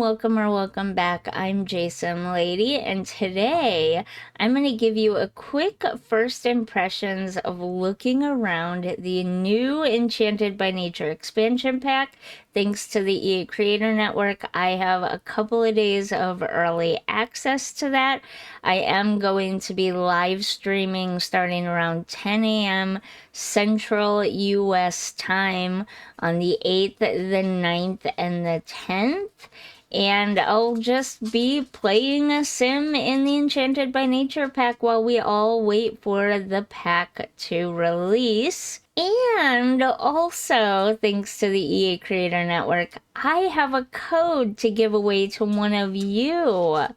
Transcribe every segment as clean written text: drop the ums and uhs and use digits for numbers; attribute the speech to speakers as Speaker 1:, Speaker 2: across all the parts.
Speaker 1: welcome or welcome back. I'm JSimLady, and today I'm going to give you a quick first impressions of looking around the new Enchanted by Nature expansion pack. Thanks to the EA Creator Network, I have a couple of days of early access to that. I am going to be live streaming starting around 10 a.m. Central US time on the 8th, the 9th, and the 10th. And I'll just be playing a sim in the Enchanted by Nature pack while we all wait for the pack to release. And also, thanks to the EA Creator Network, I have a code to give away to one of you.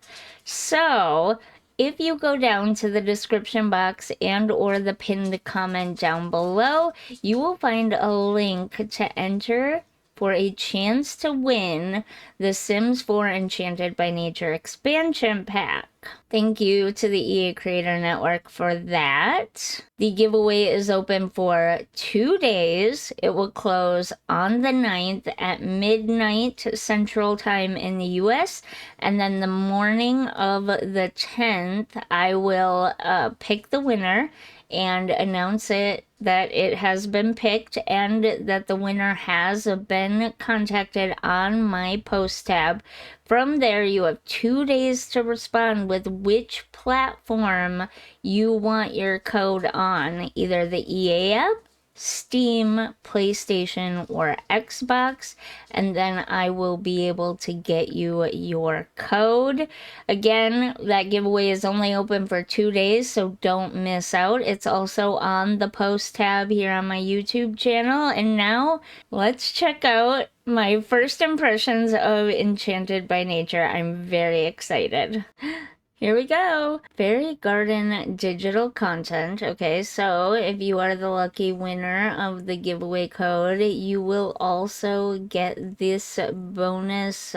Speaker 1: So, if you go down to the description box and or the pinned comment down below, you will find a link to enter for a chance to win the Sims 4 Enchanted by Nature expansion pack. Thank you to the EA Creator Network for that. The giveaway is open for 2 days. It will close on the 9th at midnight Central Time in the US. And then the morning of the 10th, I will pick the winner and announce that it has been picked and that the winner has been contacted on my post tab. From there, you have 2 days to respond with which platform you want your code on, either the EA app, Steam, PlayStation, or Xbox, and then I will be able to get you your code. Again, that giveaway is only open for 2 days, so don't miss out. It's also on the post tab here on my YouTube channel. And now let's check out my first impressions of Enchanted by Nature. I'm very excited. Here we go. Fairy Garden digital content. Okay, so if you are the lucky winner of the giveaway code, you will also get this bonus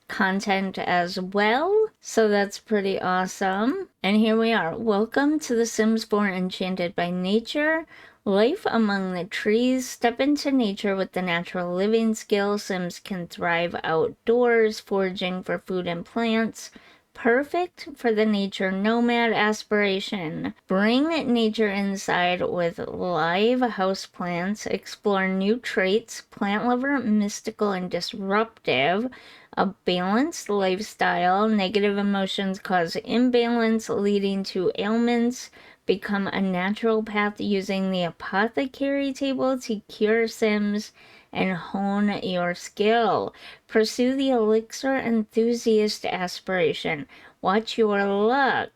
Speaker 1: content as well. So that's pretty awesome. And here we are. Welcome to The Sims 4 Enchanted by Nature. Life among the trees. Step into nature with the natural living skill. Sims can thrive outdoors, foraging for food and plants. Perfect for the nature nomad aspiration. Bring nature inside with live houseplants. Explore new traits. Plant lover, mystical and disruptive. A balanced lifestyle. Negative emotions cause imbalance, leading to ailments. Become a natural path using the apothecary table to cure Sims and hone your skill. Pursue the elixir enthusiast aspiration. Watch your luck.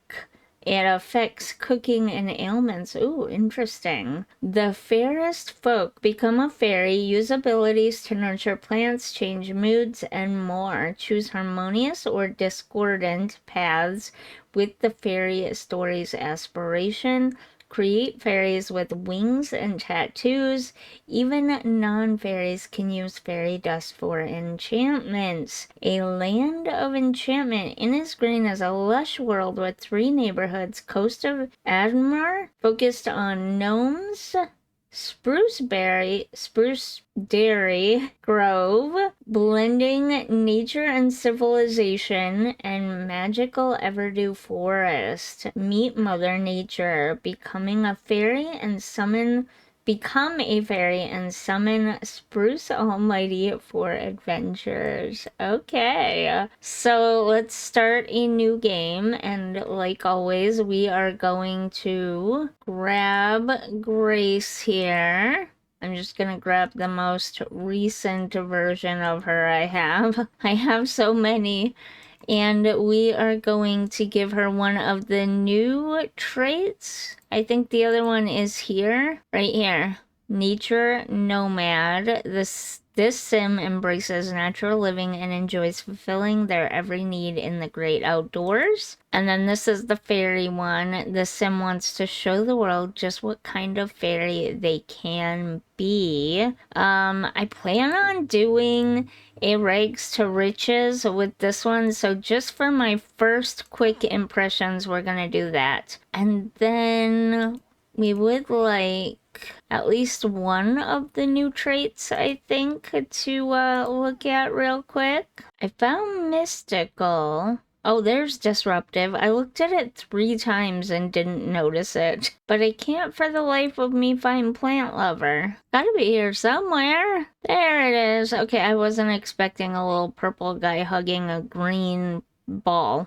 Speaker 1: It affects cooking and ailments. Ooh, interesting. The fairest folk. Become a fairy. Use abilities to nurture plants, change moods, and more. Choose harmonious or discordant paths with the fairy stories aspiration. Create fairies with wings and tattoos. Even non-fairies can use fairy dust for enchantments. A land of enchantment. Innisgreen is a lush world with 3 neighborhoods. Coast of Admar, focused on gnomes. Spruce Dairy Grove, blending nature and civilization, and magical Everdew Forest. Meet Mother Nature, become a fairy and summon Spruce Almighty for adventures. Okay, so let's start a new game, and like always, we are going to grab Grace here. I'm just gonna grab the most recent version of her I have. I have so many. And we are going to give her one of the new traits. I think the other one is here, right here. Nature Nomad. This sim embraces natural living and enjoys fulfilling their every need in the great outdoors. And then this is the fairy one. The sim wants to show the world just what kind of fairy they can be. I plan on doing a rags to riches with this one, so just for my first quick impressions, we're gonna do that. And then we would like at least one of the new traits, I think, to look at real quick. I found mystical. Oh, there's disruptive. I looked at it 3 times and didn't notice it. But I can't for the life of me find plant lover. Gotta be here somewhere. There it is. Okay, I wasn't expecting a little purple guy hugging a green ball.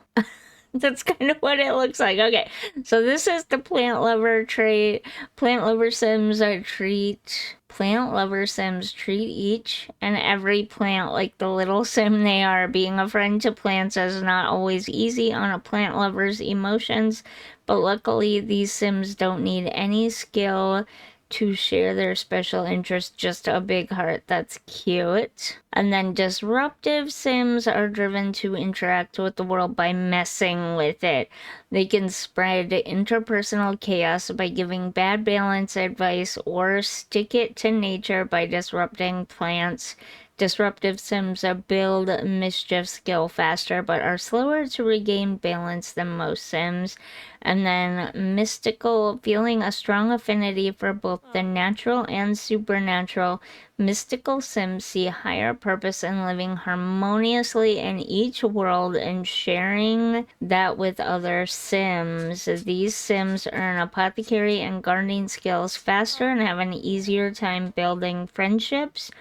Speaker 1: That's kind of what it looks like. Okay, so this is the plant lover trait. Plant lover sims treat plant lover sims treat each and every plant like the little sim they are. Being a friend to plants is not always easy on a plant lover's emotions, but luckily these sims don't need any skill to share their special interest, just a big heart. That's cute. And then disruptive sims are driven to interact with the world by messing with it. They can spread interpersonal chaos by giving bad balance advice or stick it to nature by disrupting plants. Disruptive sims build mischief skill faster but are slower to regain balance than most sims. And then mystical, feeling a strong affinity for both the natural and supernatural. Mystical sims see higher purpose in living harmoniously in each world and sharing that with other sims. These sims earn apothecary and gardening skills faster and have an easier time building friendships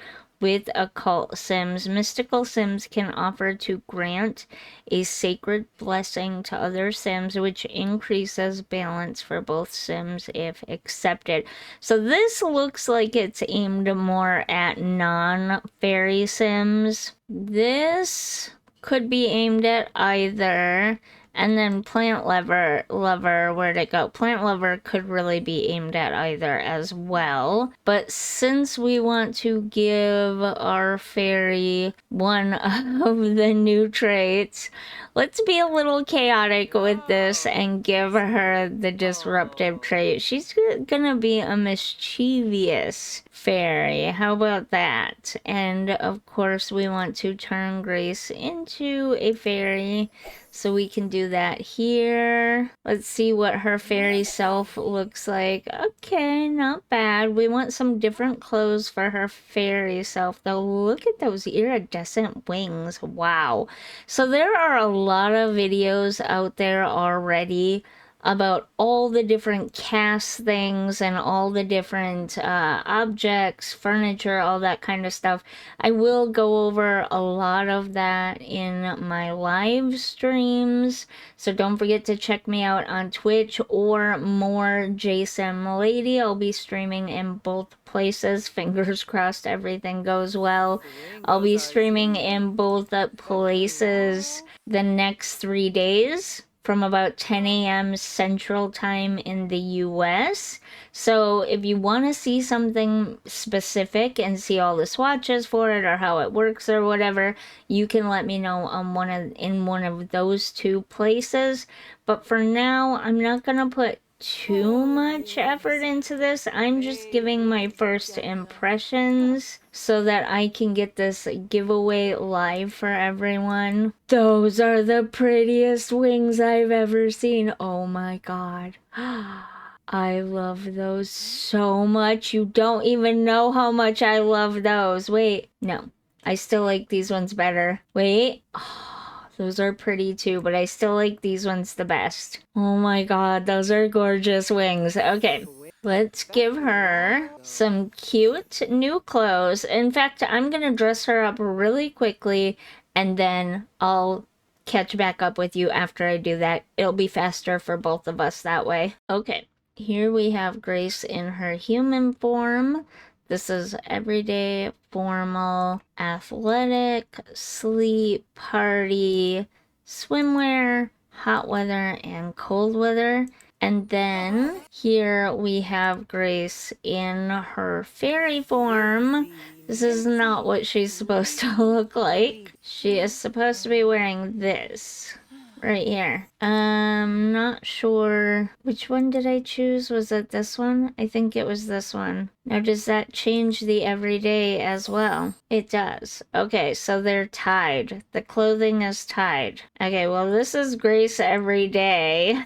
Speaker 1: with occult sims. Mystical sims can offer to grant a sacred blessing to other sims, which increases balance for both sims if accepted. So this looks like it's aimed more at non-fairy sims. This could be aimed at either. And then plant lover, where'd it go? Plant lover could really be aimed at either as well. But since we want to give our fairy one of the new traits, let's be a little chaotic with this and give her the disruptive trait. She's gonna be a mischievous fairy. How about that? And of course, we want to turn Grace into a fairy. So we can do that here. Let's see what her fairy self looks like. Okay, not bad. We want some different clothes for her fairy self, though. Look at those iridescent wings. Wow. So there are a lot of videos out there already about all the different cast things and all the different objects, furniture, all that kind of stuff. I will go over a lot of that in my live streams, so don't forget to check me out on Twitch or more JSimLady. I'll be streaming in both places. Fingers crossed everything goes well. I'll be streaming in both places the next 3 days from about 10 a.m. Central Time in the US. So if you want to see something specific and see all the swatches for it or how it works or whatever, you can let me know on in one of those 2 places. But for now, I'm not gonna put too much effort into this. I'm just giving my first impressions so that I can get this giveaway live for everyone. Those are the prettiest wings I've ever seen. Oh my god. I love those so much. You don't even know how much I love those. Wait, no. I still like these ones better. Wait. Oh, those are pretty too, but I still like these ones the best. Oh my god, those are gorgeous wings. Okay. Let's give her some cute new clothes. In fact, I'm gonna dress her up really quickly and then I'll catch back up with you after I do that. It'll be faster for both of us that way. Okay, here we have Grace in her human form. This is everyday, formal, athletic, sleep, party, swimwear, hot weather, and cold weather. And then here we have Grace in her fairy form. This is not what she's supposed to look like. She is supposed to be wearing this. right here. Not sure. Which one did I choose? Was it this one? I think it was this one. Now, does that change the everyday as well? It does. Okay, so they're tied. The clothing is tied. Okay, well, this is Grace every day.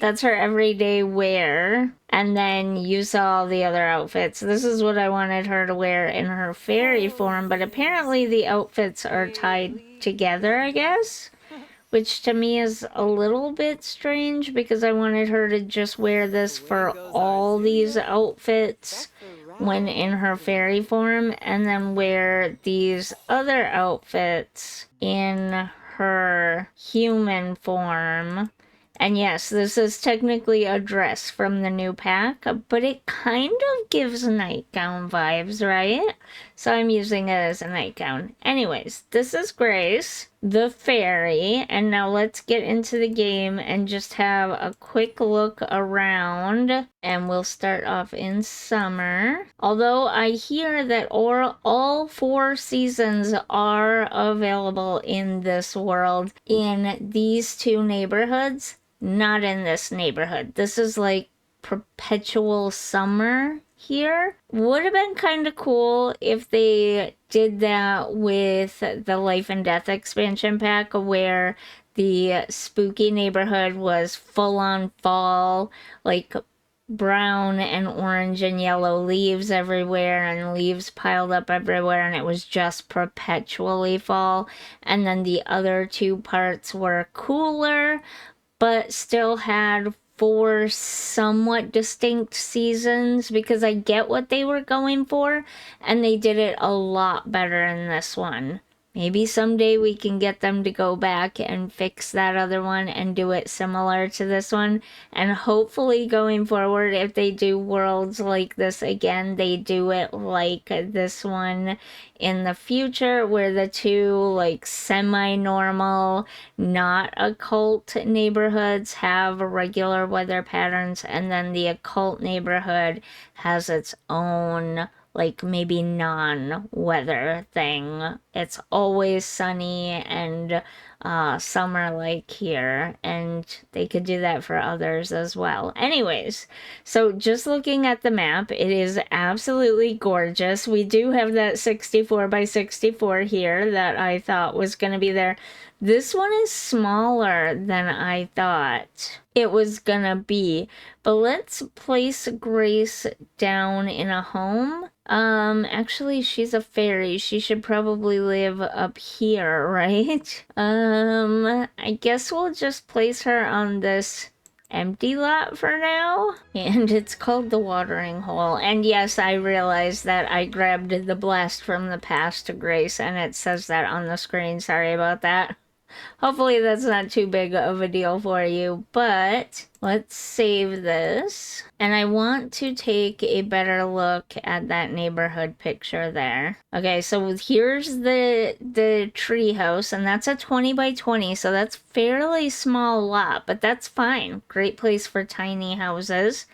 Speaker 1: That's her everyday wear. And then you saw all the other outfits. This is what I wanted her to wear in her fairy form, but apparently the outfits are tied together, I guess, which to me is a little bit strange because I wanted her to just wear this for all these outfits when in her fairy form and then wear these other outfits in her human form. And yes, this is technically a dress from the new pack, but it kind of gives nightgown vibes, right? So I'm using it as a nightgown. Anyways, this is Grace, the fairy, and now let's get into the game and just have a quick look around. And we'll start off in summer. Although I hear that all 4 seasons are available in this world in these 2 neighborhoods. Not in this neighborhood. This is like perpetual summer here. Would have been kind of cool if they did that with the Life and Death expansion pack where the spooky neighborhood was full on fall, like brown and orange and yellow leaves everywhere and leaves piled up everywhere, and it was just perpetually fall. And then the other 2 parts were cooler but still had 4 somewhat distinct seasons because I get what they were going for and they did it a lot better in this one. Maybe someday we can get them to go back and fix that other one and do it similar to this one. And hopefully going forward, if they do worlds like this again, they do it like this one in the future where the 2 like semi-normal, not occult neighborhoods have regular weather patterns and then the occult neighborhood has its own like maybe non-weather thing. It's always sunny and summer like here, and they could do that for others as well. Anyways, so just looking at the map, it is absolutely gorgeous. We do have that 64 by 64 here that I thought was going to be there. This one is smaller than I thought it was gonna be. But let's place Grace down in a home. Actually, she's a fairy. She should probably live up here, right? I guess we'll just place her on this empty lot for now. And it's called the watering hole. And yes, I realized that I grabbed the blast from the past to Grace, and it says that on the screen. Sorry about that. Hopefully that's not too big of a deal for you, but let's save this. And I want to take a better look at that neighborhood picture there. Okay, so here's the tree house, and that's a 20 by 20, so that's fairly small lot, but that's fine. Great place for tiny houses.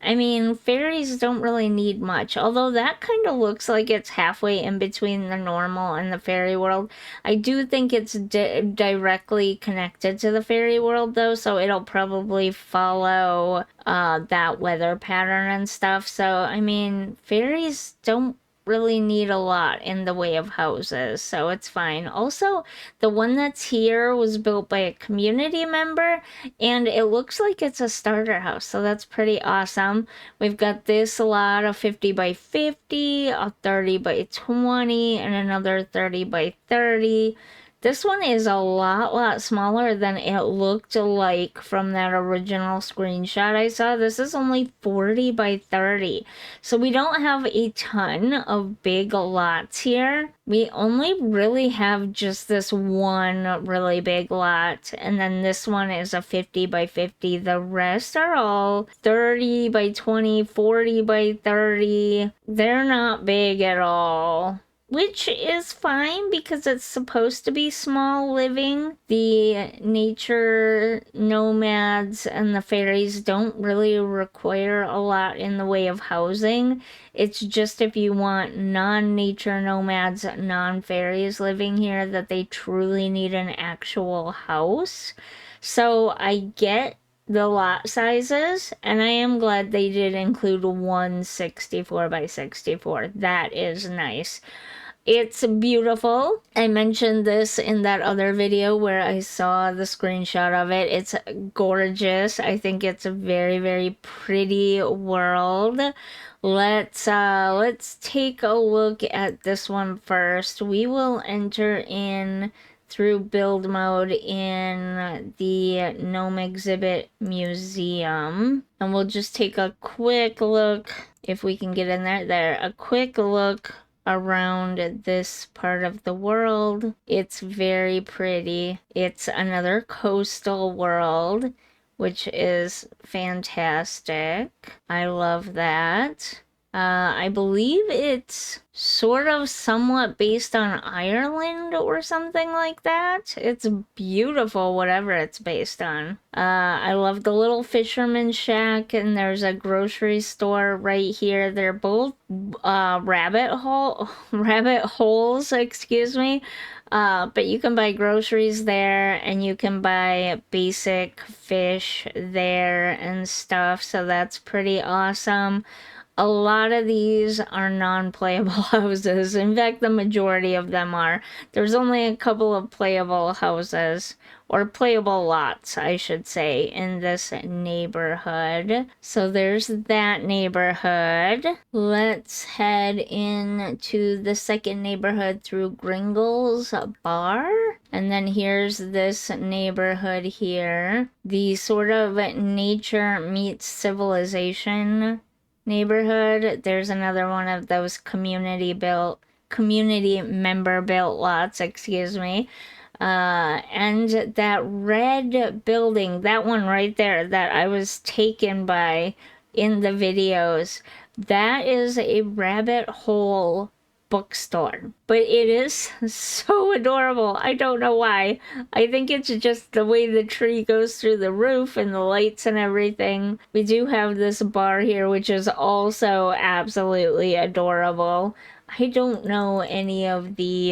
Speaker 1: I mean, fairies don't really need much, although that kind of looks like it's halfway in between the normal and the fairy world. I do think it's directly connected to the fairy world, though, so it'll probably follow that weather pattern and stuff. So, I mean, fairies don't really need a lot in the way of houses, so it's fine. Also, the one that's here was built by a community member, and it looks like it's a starter house, so that's pretty awesome. We've got this lot of 50 by 50, a 30 by 20, and another 30 by 30. This one is a lot smaller than it looked like from that original screenshot I saw. This is only 40 by 30. So we don't have a ton of big lots here. We only really have just this one really big lot. And then this one is a 50 by 50. The rest are all 30 by 20, 40 by 30. They're not big at all. which is fine because it's supposed to be small living. The nature nomads and the fairies don't really require a lot in the way of housing. It's just if you want non-nature nomads, non-fairies living here, that they truly need an actual house. So I get the lot sizes, and I am glad they did include 164 by 64. That is nice. It's beautiful. I mentioned this in that other video where I saw the screenshot of it. It's gorgeous. I think it's a very, very pretty world. Let's take a look at this one first. We will enter in through build mode in the Gnome Exhibit Museum. And we'll just take a quick look, if we can get in there, a quick look around this part of the world. It's very pretty. It's another coastal world, which is fantastic. I love that. I believe it's sort of somewhat based on Ireland or something like that. It's beautiful, whatever it's based on. I love the little fisherman's shack, and there's a grocery store right here. They're both rabbit holes, excuse me. But you can buy groceries there, and you can buy basic fish there and stuff, so that's pretty awesome. A lot of these are non-playable houses. In fact, the majority of them are. There's only a couple of playable houses, or playable lots, I should say, in this neighborhood. So there's that neighborhood. Let's head into the second neighborhood through Gringle's Bar. And then here's this neighborhood here. The sort of nature meets civilization neighborhood. There's another one of those community member built lots, excuse me. And that red building, that one right there that I was taken by in the videos, that is a rabbit hole bookstore. But it is so adorable. I don't know why. I think it's just the way the tree goes through the roof and the lights and everything. We do have this bar here, which is also absolutely adorable. I don't know any of the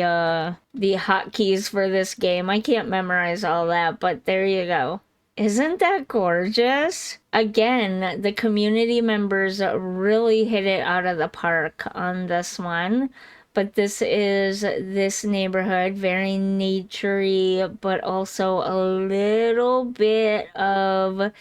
Speaker 1: hotkeys for this game. I can't memorize all that, but there you go. Isn't that gorgeous? Again, the community members really hit it out of the park on this one. But this is this neighborhood, very naturey, but also a little bit of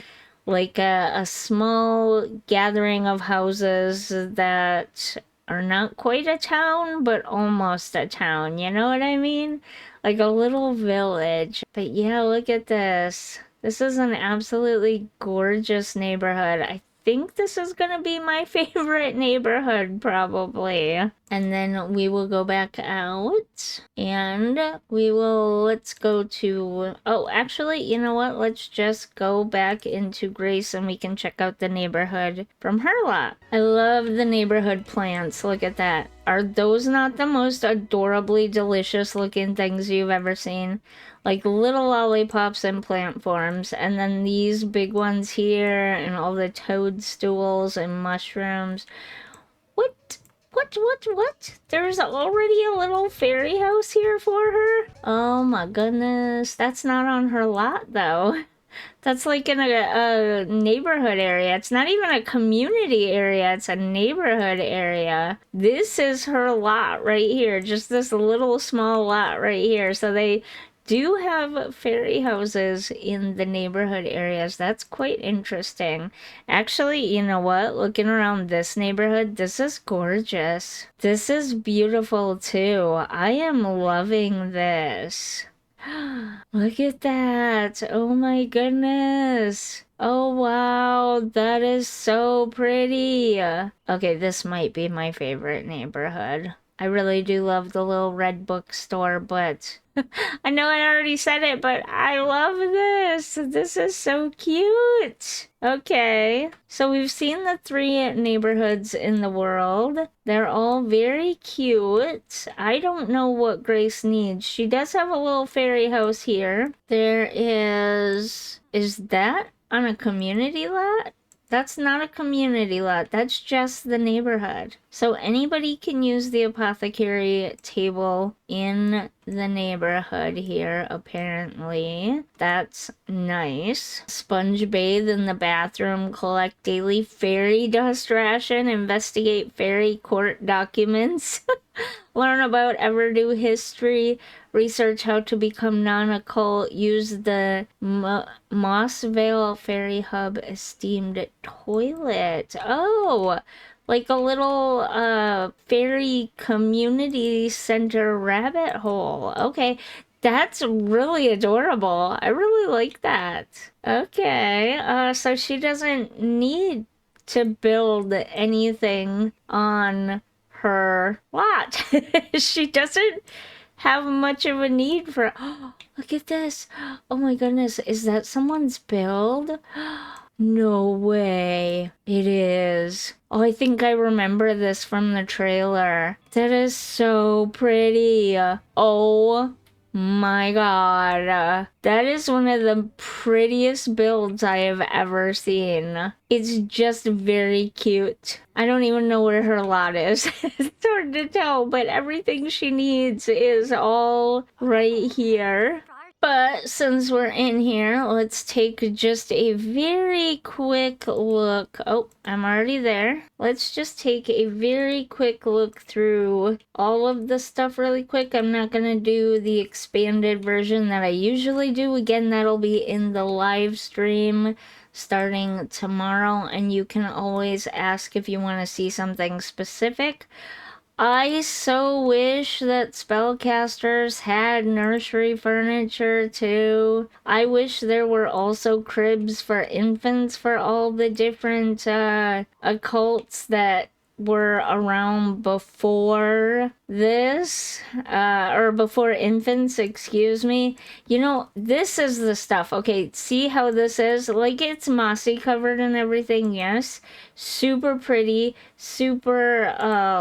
Speaker 1: like a small gathering of houses that are not quite a town, but almost a town. You know what I mean? Like a little village. But yeah, look at this. This is an absolutely gorgeous neighborhood. I think this is gonna be my favorite neighborhood, probably. And then we will go back out, and let's go to, oh, actually, you know what? Let's just go back into Grace, and we can check out the neighborhood from her lot. I love the neighborhood plants. Look at that. Are those not the most adorably delicious looking things you've ever seen? Like little lollipops in plant forms, and then these big ones here, and all the toadstools and mushrooms. What? There's already a little fairy house here for her? Oh my goodness. That's not on her lot, though. That's like in a neighborhood area. It's not even a community area. It's a neighborhood area. This is her lot right here. Just this little small lot right here. So they do have fairy houses in the neighborhood areas. That's quite interesting. Actually, you know what? Looking around this neighborhood, this is gorgeous. This is beautiful too. I am loving this. Look at that. Oh my goodness. Oh wow, that is so pretty. Okay, this might be my favorite neighborhood. I really do love the little red bookstore, but I know I already said it, but I love this. This is so cute. Okay, so we've seen the 3 neighborhoods in the world. They're all very cute. I don't know what Grace needs. She does have a little fairy house here. There is that on a community lot? That's not a community lot. That's just the neighborhood. So anybody can use the apothecary table in the neighborhood here, apparently. That's nice. Sponge bathe in the bathroom, collect daily fairy dust ration, investigate fairy court documents, learn about Everdew history, research how to become non-occult, use the Mossvale Fairy Hub esteemed toilet. Oh, like a little fairy community center rabbit hole. Okay, that's really adorable. I really like that. Okay, so she doesn't need to build anything on her lot. She doesn't have much of a need for. Oh, look at this. Oh my goodness, is that someone's build? No way. It is. Oh, I think I remember this from the trailer. That is so pretty. Oh my god. That is one of the prettiest builds I have ever seen. It's just very cute. I don't even know where her lot is. It's hard to tell, but everything she needs is all right here. But since we're in here, let's take just a very quick look. Oh, I'm already there. Let's just take a very quick look through all of the stuff really quick. I'm not going to do the expanded version that I usually do. Again, that'll be in the live stream starting tomorrow, and you can always ask if you want to see something specific. I so wish that spellcasters had nursery furniture too. I wish there were also cribs for infants for all the different occults that were around before this, or before infants, excuse me. You know, this is the stuff. Okay, see how this is? Like, it's mossy covered and everything, yes. Super pretty, super,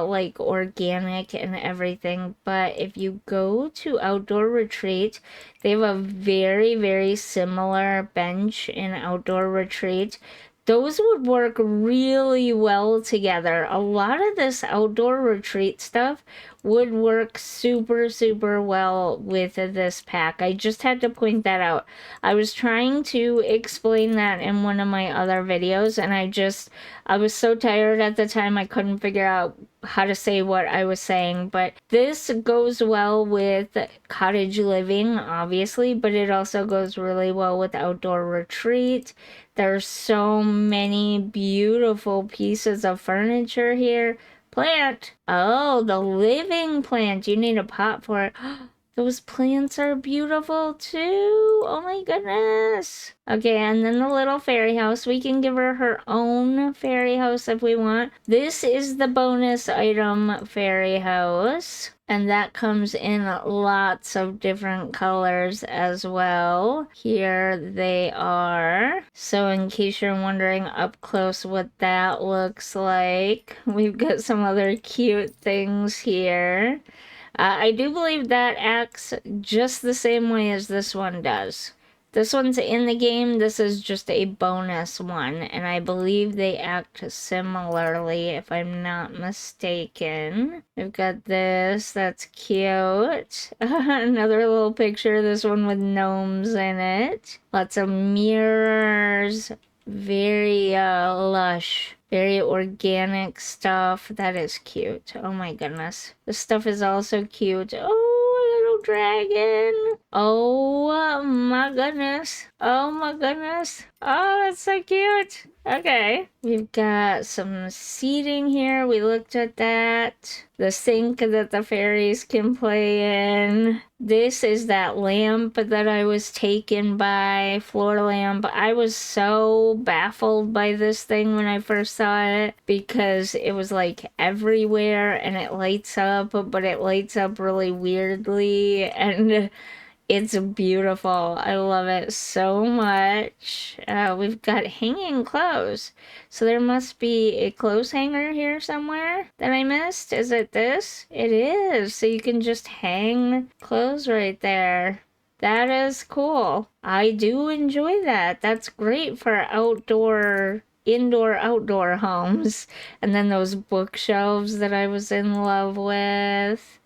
Speaker 1: like, organic and everything. But if you go to Outdoor Retreat, they have a very, very similar bench in Outdoor Retreat. Those would work really well together. A lot of this outdoor retreat stuff would work super, super well with this pack. I just had to point that out. I was trying to explain that in one of my other videos, and I was so tired at the time I couldn't figure out how to say what I was saying. But this goes well with cottage living, obviously, but it also goes really well with outdoor retreat. There's so many beautiful pieces of furniture here. Plant. Oh, the living plant. You need a pot for it. Those plants are beautiful too. Oh my goodness. Okay, and then the little fairy house. We can give her her own fairy house if we want. This is the bonus item fairy house. And that comes in lots of different colors as well. Here they are. So in case you're wondering up close what that looks like, we've got some other cute things here. I do believe that acts just the same way as this one does. This one's in the game, this is just a bonus one, and I believe they act similarly, if I'm not mistaken. We've got this, that's cute. Another little picture, this one with gnomes in it. Lots of mirrors, very lush. Very organic stuff. That is cute. Oh my goodness. This stuff is also cute. Oh, a little dragon. Oh my goodness. Oh my goodness. Oh, that's so cute. Okay. We've got some seating here. We looked at that. The sink that the fairies can play in. This is that lamp that I was taken by, floor lamp. I was so baffled by this thing when I first saw it because it was like everywhere and it lights up, but it lights up really weirdly and it's beautiful. I love it so much. We've got hanging clothes. So there must be a clothes hanger here somewhere that I missed. Is it this? It is. So you can just hang clothes right there. That is cool. I do enjoy that. That's great for indoor, outdoor homes. And then those bookshelves that I was in love with.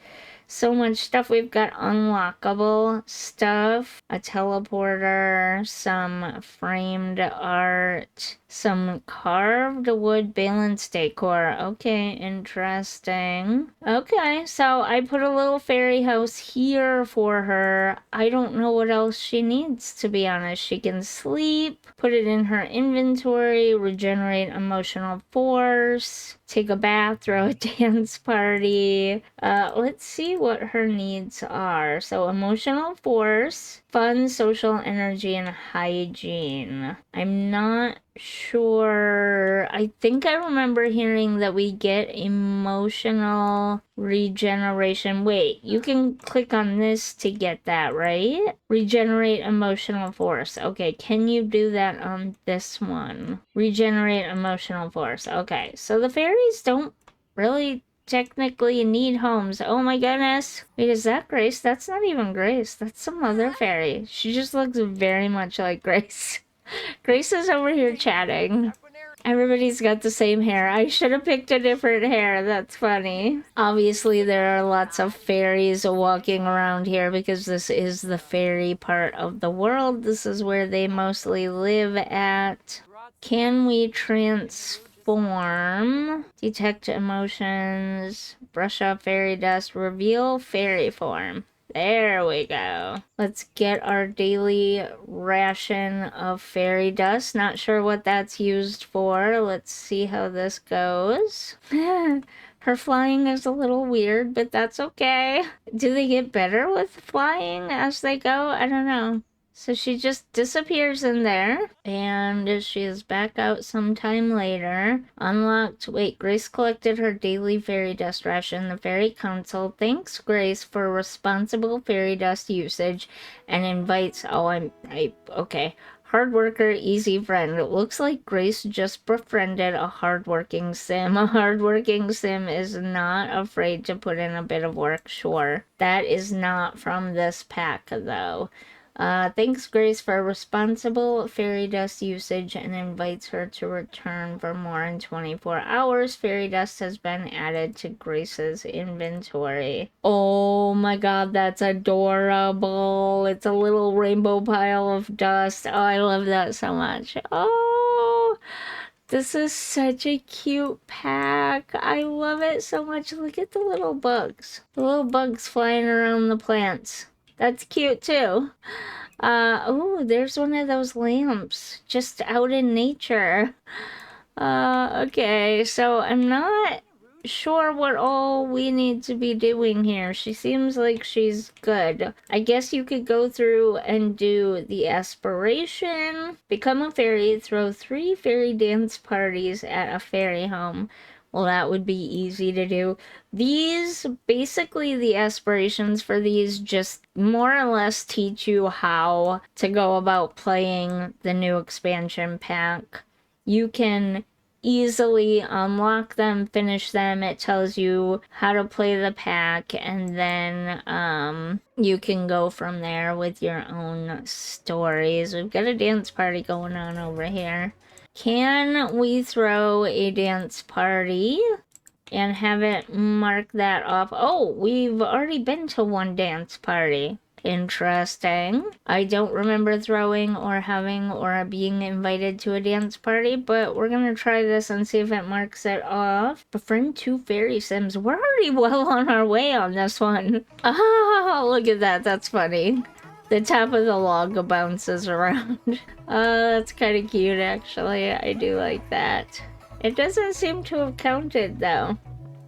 Speaker 1: So much stuff. We've got unlockable stuff, a teleporter, some framed art, some carved wood balance decor. Okay, interesting. Okay, so I put a little fairy house here for her. I don't know what else she needs, to be honest. She can sleep, put it in her inventory, regenerate emotional force, take a bath, throw a dance party. Let's see what her needs are. So emotional force, fun, social energy, and hygiene. I'm not sure. I think I remember hearing that we get emotional regeneration. Wait, you can click on this to get that, right? Regenerate emotional force. Okay, can you do that on this one? Regenerate emotional force. Okay, so the fairies don't really technically need homes. Oh my goodness. Wait, is that Grace? That's not even Grace. That's some other fairy. She just looks very much like Grace. Grace is over here chatting. Everybody's got the same hair. I should have picked a different hair. That's funny. Obviously, there are lots of fairies walking around here because this is the fairy part of the world. This is where they mostly live at. Can we transform? Detect emotions. Brush off fairy dust. Reveal fairy form. There we go. Let's get our daily ration of fairy dust. Not sure what that's used for. Let's see how this goes. Her flying is a little weird, but that's okay. Do they get better with flying as they go? I don't know. So she just disappears in there, and she is back out sometime later. Unlocked. Wait, Grace collected her daily fairy dust ration. The Fairy Council thanks Grace for responsible fairy dust usage and invites. Okay. Hard worker, easy friend. It looks like Grace just befriended a hardworking sim. A hardworking sim is not afraid to put in a bit of work, sure. That is not from this pack, though. Thanks Grace for responsible fairy dust usage and invites her to return for more in 24 hours. Fairy dust has been added to Grace's inventory. Oh my god, that's adorable. It's a little rainbow pile of dust. Oh, I love that so much. Oh, this is such a cute pack. I love it so much. Look at the little bugs. The little bugs flying around the plants. That's cute too. Oh, there's one of those lamps just out in nature. Okay, so I'm not sure what all we need to be doing here. She seems like she's good. I guess you could go through and do the aspiration, become a fairy, throw 3 fairy dance parties at a fairy home. Well, that would be easy to do. Basically the aspirations for these just more or less teach you how to go about playing the new expansion pack. You can easily unlock them, finish them. It tells you how to play the pack, and then you can go from there with your own stories. We've got a dance party going on over here. Can we throw a dance party and have it mark that off? Oh, we've already been to one dance party. Interesting. I don't remember throwing or having or being invited to a dance party, but we're gonna try this and see if it marks it off. Befriend 2 fairy sims. We're already well on our way on this one. Oh, look at that. That's funny. The top of the log bounces around. That's kind of cute, actually. I do like that. It doesn't seem to have counted, though.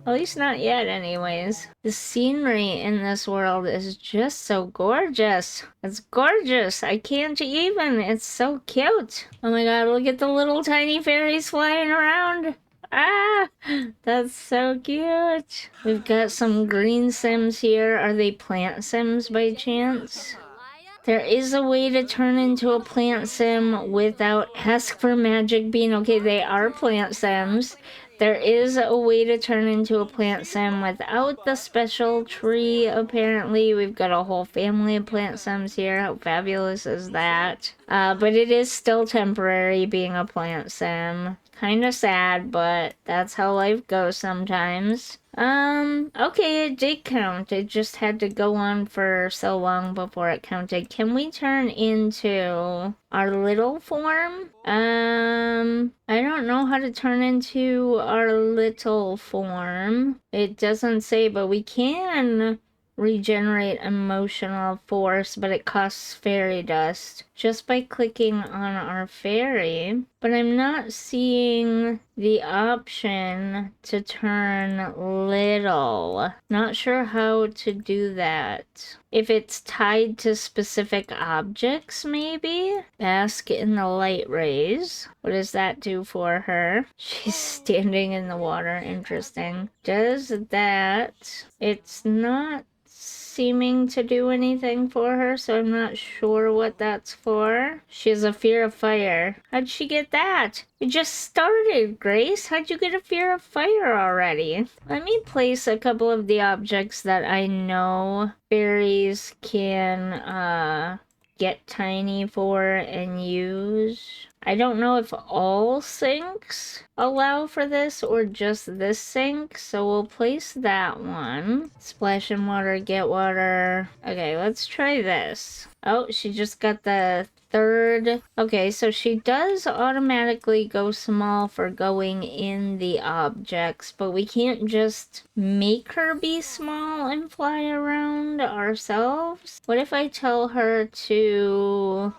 Speaker 1: At least not yet, anyways. The scenery in this world is just so gorgeous. It's gorgeous. I can't even. It's so cute. Oh my god, look at the little tiny fairies flying around. Ah, that's so cute. We've got some green sims here. Are they plant sims by chance? There is a way to turn into a plant sim without ask for magic bean. Okay, they are plant sims. There is a way to turn into a plant sim without the special tree, apparently. We've got a whole family of plant sims here. How fabulous is that? But it is still temporary being a plant sim. Kind of sad, but that's how life goes sometimes. Okay, it did count. It just had to go on for so long before it counted. Can we turn into our little form? I don't know how to turn into our little form. It doesn't say, but we can regenerate emotional force, but it costs fairy dust just by clicking on our fairy. But I'm not seeing the option to turn little. Not sure how to do that. If it's tied to specific objects, maybe? Bask in the light rays. What does that do for her? She's standing in the water. Interesting. Does that... It's not seeming to do anything for her, so I'm not sure what that's for. She has a fear of fire. How'd she get that? You just started, Grace. How'd you get a fear of fire already? Let me place a couple of the objects that I know fairies can, get tiny for and use. I don't know if all sinks allow for this or just this sink, so we'll place that one. Splash in water, get water. Okay, let's try this. Oh, she just got the third. Okay, so she does automatically go small for going in the objects, but we can't just make her be small and fly around ourselves. What if I tell her to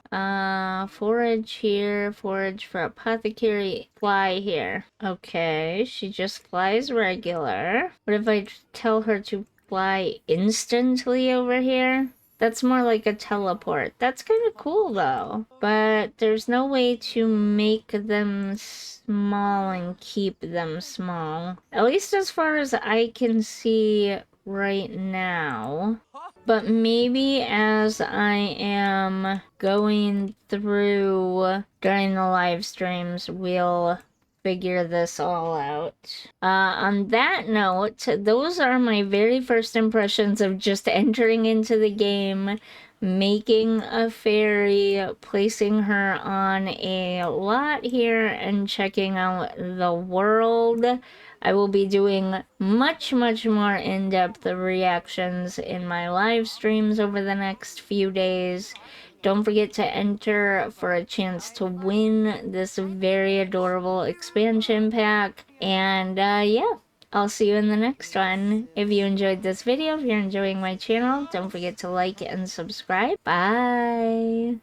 Speaker 1: forage here, forage for apothecary, fly here? Okay, she just flies regular. What if I tell her to fly instantly over here? That's more like a teleport. That's kind of cool though. But there's no way to make them small and keep them small. At least as far as I can see right now. But maybe as I am going through during the live streams, we'll figure this all out. On that note, those are my very first impressions of just entering into the game, making a fairy, placing her on a lot here, and checking out the world. I will be doing much more in-depth reactions in my live streams over the next few days. Don't forget to enter for a chance to win this very adorable expansion pack. And yeah, I'll see you in the next one. If you enjoyed this video, if you're enjoying my channel, don't forget to like and subscribe. Bye!